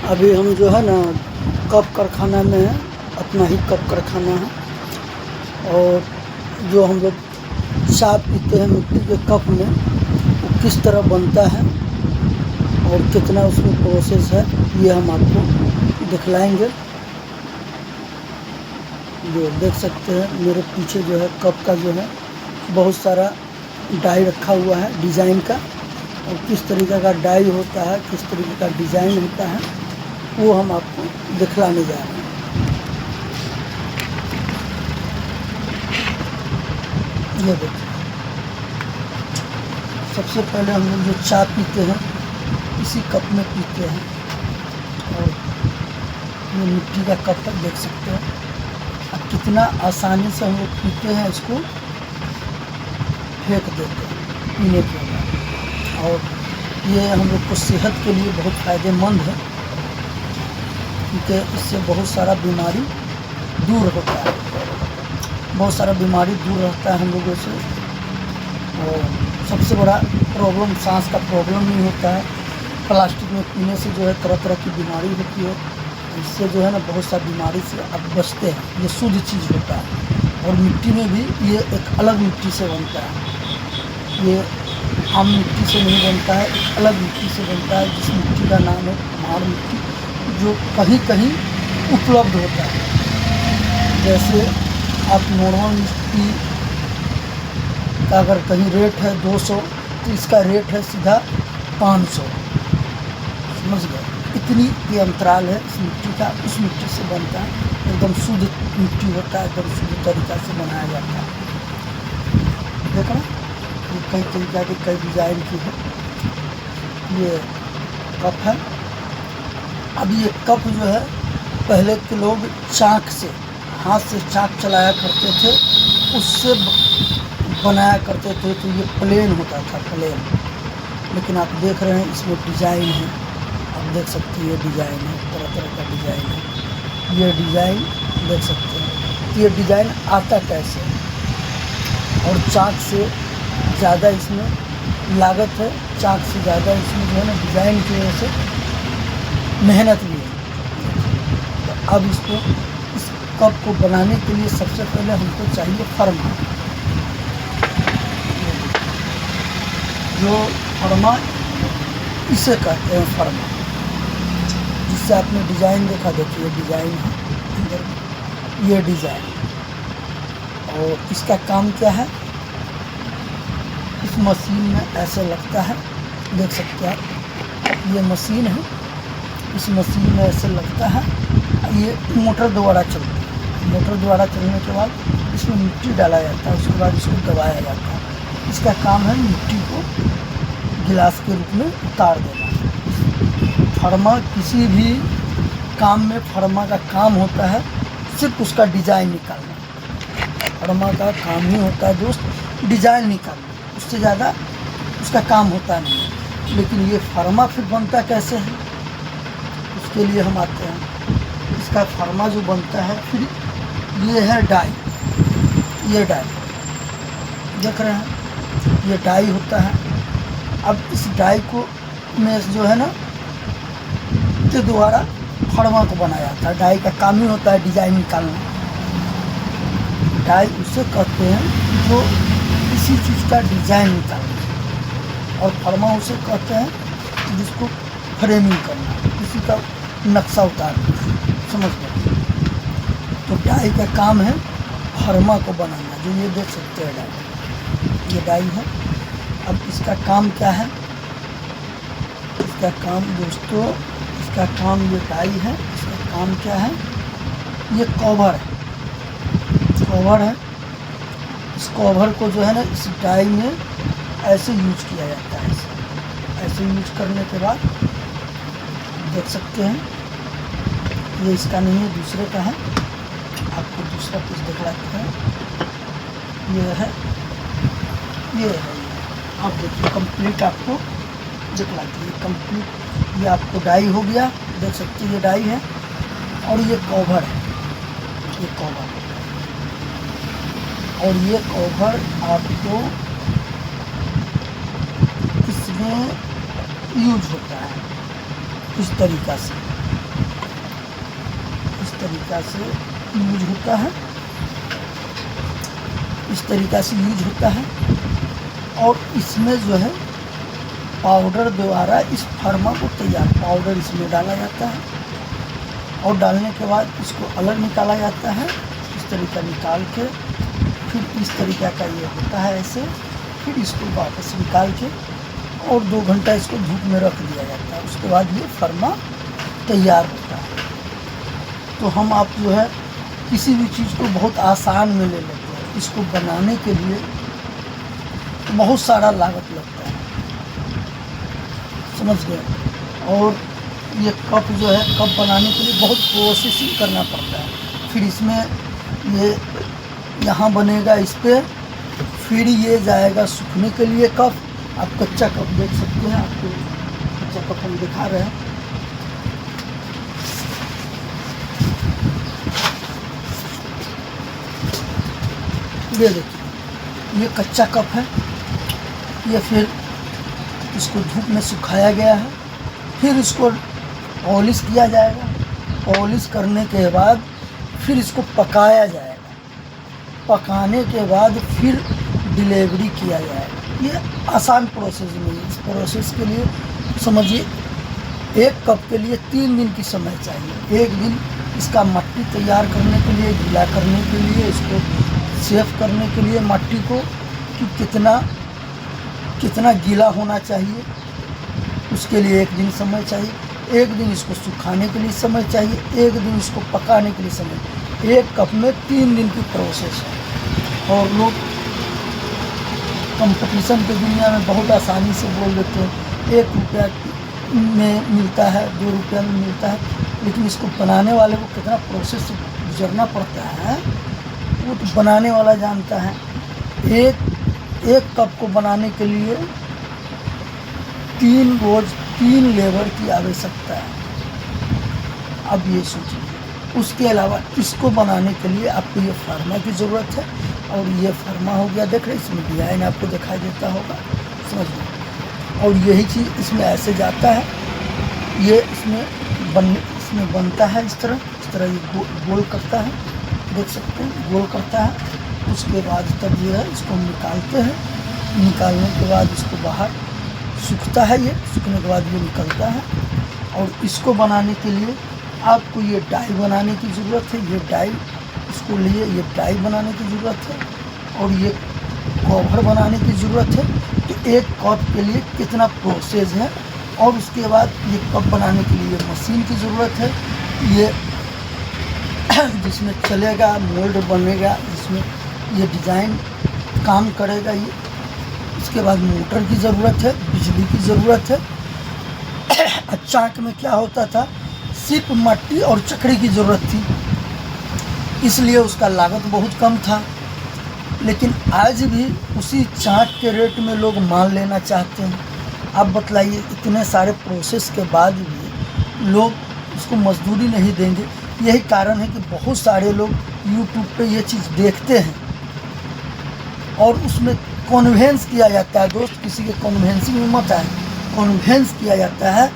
अभी हम जो है ना कप कारखाना में हैं, अपना ही कप कारखाना है। और जो हम लोग चाय पीते हैं मिट्टी के कप में, वो किस तरह बनता है और कितना उसमें प्रोसेस है, ये हम आपको दिखलाएंगे। जो देख सकते हैं मेरे पीछे जो है कप का जो है बहुत सारा डाई रखा हुआ है डिज़ाइन का, और किस तरीके का डाई होता है, किस तरीके का डिज़ाइन होता है, वो हम आपको दिखलाने जा रहे हैं। ये देखिए, सबसे पहले हम लोग जो चाय पीते हैं इसी कप में पीते हैं, और ये मिट्टी का कप है, देख सकते हैं। अब कितना आसानी से हम लोग पीते हैं, इसको फेंक देते हैं पीने के बाद। और ये हम लोग को सेहत के लिए बहुत फ़ायदेमंद है, क्योंकि इससे बहुत सारा बीमारी दूर होता है, बहुत सारा बीमारी दूर रहता है हम लोगों से। और सबसे बड़ा प्रॉब्लम सांस का प्रॉब्लम नहीं होता है। प्लास्टिक में पीने से जो है तरह तरह की बीमारी होती है, इससे जो है ना बहुत सा बीमारी से आप बचते हैं। ये शुद्ध चीज़ होता है, और मिट्टी में भी ये एक अलग मिट्टी से बनता है। ये आम मिट्टी से नहीं बनता है, एक अलग मिट्टी से बनता है, जिस मिट्टी का नाम है कुम्हार मिट्टी, जो कहीं कहीं उपलब्ध होता है। जैसे आप नॉर्मल मिट्टी का अगर कहीं रेट है 200, तो इसका रेट है सीधा 500। समझ गए? इतनी ये अंतराल है इस मिट्टी का, उस मिट्टी से बनता है। एकदम शुद्ध मिट्टी होता है, एकदम शुद्ध तरीक़ा से बनाया जाता है। देखो ये कई तरीक़ा के कई डिज़ाइन की है। ये कप है। अब ये कप जो है पहले के लोग चाक से, हाथ से चाक चलाया करते थे, उससे बनाया करते थे, तो ये प्लेन होता था, प्लेन। लेकिन आप देख रहे हैं इसमें डिज़ाइन है, आप देख सकते हैं ये डिज़ाइन है, तरह तरह का डिज़ाइन है। ये डिज़ाइन देख सकते हैं, ये डिज़ाइन आता कैसे है। और चाक से ज़्यादा इसमें लागत है, चाक से ज़्यादा इसमें जो है ना डिज़ाइन की वजह से मेहनत भी है। तो अब इसको, इस कप को बनाने के लिए सबसे पहले हमको चाहिए फरमा। जो फरमा, इसे कहते हैं फरमा, जिससे आपने डिज़ाइन देखा। देखिए डिज़ाइन है अंदर, ये डिज़ाइन। और इसका काम क्या है, इस मशीन में ऐसे लगता है, देख सकते हैं आप, ये मशीन है, इस मशीन में ऐसे लगता है। ये मोटर द्वारा चलती है, मोटर द्वारा चलने के बाद इसमें मिट्टी डाला जाता है, उसके बाद इसको दबाया जाता है। इसका काम है मिट्टी को गिलास के रूप में उतार देना। फरमा, किसी भी काम में फरमा का काम होता है सिर्फ उसका डिज़ाइन निकालना। फरमा का काम ही होता है दोस्त, डिज़ाइन निकालना, उससे ज़्यादा उसका काम होता नहीं है। लेकिन ये फरमा फिर बनता कैसे है, उसके लिए हम आते हैं। इसका फरमा जो बनता है, फिर ये है डाई। ये डाई देख रहे हैं, ये डाई होता है। अब इस डाई को में जो है ना के द्वारा फरमा को बनाया जाता है। डाई का काम ही होता है डिज़ाइन निकालना। डाई उसे कहते हैं जो किसी चीज़ का डिज़ाइन निकालना, और फरमा उसे कहते हैं जिसको फ्रेमिंग करना, किसी का नक्शा उतारना। समझ गए? तो डाई का काम है फरमा को बनाना। जो ये देख सकते हैं डाई, ये डाई है। अब इसका काम क्या है, इसका काम दोस्तों, इसका काम, ये डाई है, इसका काम क्या है, ये कवर है, कवर है। इस कवर को जो है ना इस डाई में ऐसे यूज किया जाता है। ऐसे यूज करने के बाद देख सकते हैं, ये इसका नहीं है, दूसरे का है। आपको दूसरा पीस दिखलाते हैं। ये है, ये है। आप देखिए कंप्लीट आपको दिखलाती है, कंप्लीट। ये आपको डाई हो गया, देख सकते हैं ये डाई है, और ये कवर है, ये कवर। और ये कवर आपको इसमें यूज होता है इस तरीक़ा से। तरीक़ा से यूज होता है, इस तरीक़ा से यूज होता है। और इसमें जो है पाउडर द्वारा इस फर्मा को तैयार, पाउडर इसमें डाला जाता है और डालने के बाद इसको अलग निकाला जाता है। इस तरीक़ा निकाल के फिर इस तरीक़ा का ये होता है ऐसे, फिर इसको वापस निकाल के और 2 घंटा इसको धूप में रख दिया जाता है। उसके बाद ये फर्मा तैयार होता है। तो हम आप जो है किसी भी चीज़ को बहुत आसान में ले लेते हैं। इसको बनाने के लिए बहुत सारा लागत लगता है, समझ गए। और ये कप जो है, कप बनाने के लिए बहुत प्रोसेसिंग करना पड़ता है। फिर इसमें ये यहाँ बनेगा इस पर, फिर ये जाएगा सूखने के लिए कप। आप कच्चा कप देख सकते हैं, आपको कच्चा कप हम दिखा रहे हैं। ये देखिए, ये कच्चा कप है। ये फिर इसको धूप में सुखाया गया है, फिर इसको पॉलिश किया जाएगा। पॉलिश करने के बाद फिर इसको पकाया जाएगा। पकाने के बाद फिर डिलीवरी किया जाएगा। ये आसान प्रोसेस नहीं है। इस प्रोसेस के लिए समझिए 1 कप के लिए 3 दिन की समय चाहिए। 1 दिन इसका मट्टी तैयार करने के लिए, गीला करने के लिए, इसको सेफ करने के लिए मट्टी को कि कितना गीला होना चाहिए, उसके लिए 1 दिन समय चाहिए। 1 दिन इसको सुखाने के लिए समय चाहिए, 1 दिन इसको पकाने के लिए समय। 1 कप में 3 दिन की प्रोसेस है। और लोग कंपटीशन की दुनिया में बहुत आसानी से बोल देते हैं 1 रुपया में मिलता है, 2 रुपया में मिलता है, लेकिन इसको बनाने वाले को कितना प्रोसेस से गुजरना पड़ता है वो तो बनाने वाला जानता है। एक कप को बनाने के लिए 3 लेबर की आवश्यकता है। अब ये सोचिए, उसके अलावा इसको बनाने के लिए आपको ये फार्मा की ज़रूरत है। और ये फर्मा हो गया, देख रहे इसमें डिज़ाइन आपको दिखाई देता होगा, समझ लीजिए। और यही चीज़ इसमें ऐसे जाता है, ये इसमें बनता है इस तरह ये गोल करता है, देख सकते हैं गोल करता है। उसके बाद तब जो है इसको हम निकालते हैं। निकालने के बाद इसको बाहर सूखता है, ये सूखने के बाद ये निकलता है। और इसको बनाने के लिए आपको ये डाई बनाने की ज़रूरत है। ये डाई इसको लिए ये डाई बनाने की ज़रूरत है और ये कवर बनाने की ज़रूरत है। तो 1 कप के लिए कितना प्रोसेस है। और उसके बाद ये कप बनाने के लिए मशीन की ज़रूरत है, ये जिसमें चलेगा, मोल्ड बनेगा, जिसमें ये डिज़ाइन काम करेगा। ये इसके बाद मोटर की ज़रूरत है, बिजली की ज़रूरत है। चाक में क्या होता था, सिर्फ मट्टी और चक्री की ज़रूरत थी, इसलिए उसका लागत बहुत कम था। लेकिन आज भी उसी चाक के रेट में लोग माल लेना चाहते हैं। आप बतलाइए, इतने सारे प्रोसेस के बाद भी लोग उसको मजदूरी नहीं देंगे। यही कारण है कि बहुत सारे लोग यूट्यूब पे ये चीज़ देखते हैं और उसमें कन्वेंस किया जाता है। दोस्त, किसी के कन्वेंसिंग में मत आए। कन्वेंस किया जाता है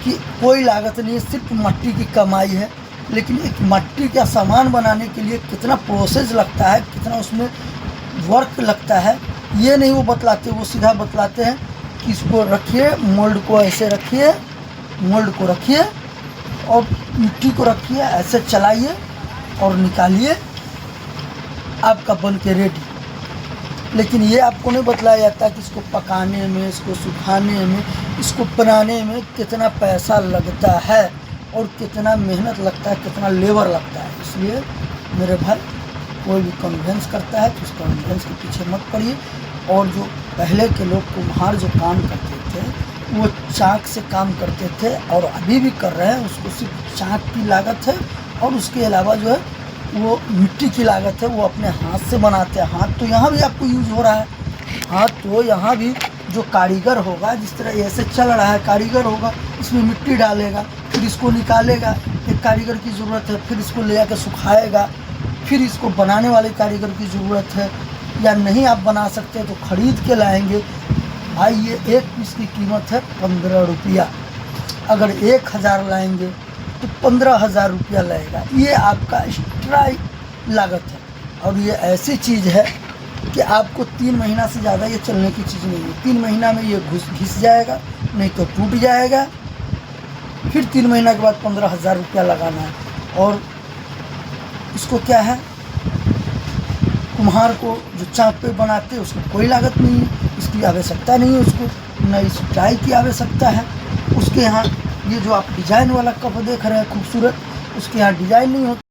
कि कोई लागत नहीं है, सिर्फ मट्टी की कमाई है। लेकिन एक मट्टी का सामान बनाने के लिए कितना प्रोसेस लगता है, कितना उसमें वर्क लगता है, ये नहीं वो बतलाते। वो सीधा बतलाते हैं कि इसको रखिए, मोल्ड को ऐसे रखिए, मोल्ड को रखिए और मिट्टी को रखिए, ऐसे चलाइए और निकालिए, आपका बन के रेडी। लेकिन ये आपको नहीं बतलाया जाता कि इसको पकाने में, इसको सुखाने में, इसको बनाने में कितना पैसा लगता है और कितना मेहनत लगता है, कितना लेबर लगता है। इसलिए मेरे भाई, कोई भी कन्वेंस करता है तो उस कन्वेंस के पीछे मत पड़िए। और जो पहले के लोग कुम्हार जो काम करते थे वो चाक से काम करते थे और अभी भी कर रहे हैं। उसको सिर्फ चाक की लागत है और उसके अलावा जो है वो मिट्टी की लागत है। वो अपने हाथ से बनाते हैं। हाथ तो यहाँ भी आपको यूज हो रहा है, हाथ तो यहाँ भी जो कारीगर होगा, जिस तरह ऐसे चल रहा है, कारीगर होगा, इसमें मिट्टी डालेगा, फिर इसको निकालेगा, एक कारीगर की ज़रूरत है। फिर इसको ले जाकर सुखाएगा, फिर इसको बनाने वाले कारीगर की ज़रूरत है। या नहीं आप बना सकते तो ख़रीद के लाएंगे। भाई ये एक पीस की कीमत है 15 रुपया। अगर 1000 लाएंगे तो 15,000 रुपया लगेगा। ये आपका एक्स्ट्रा लागत है। और ये ऐसी चीज़ है कि आपको 3 महीना से ज़्यादा ये चलने की चीज़ नहीं है। 3 महीना में ये घिस जाएगा, नहीं तो टूट जाएगा। फिर 3 महीना के बाद 15,000 रुपया लगाना है। और इसको क्या है, कुम्हार को जो चाक पे बनाते हैं उसको कोई लागत नहीं है, इसकी आवश्यकता नहीं है, उसको न इस टाई की आवश्यकता है। उसके यहाँ ये जो आप डिज़ाइन वाला कप देख रहे हैं खूबसूरत, उसके यहाँ डिज़ाइन नहीं होता।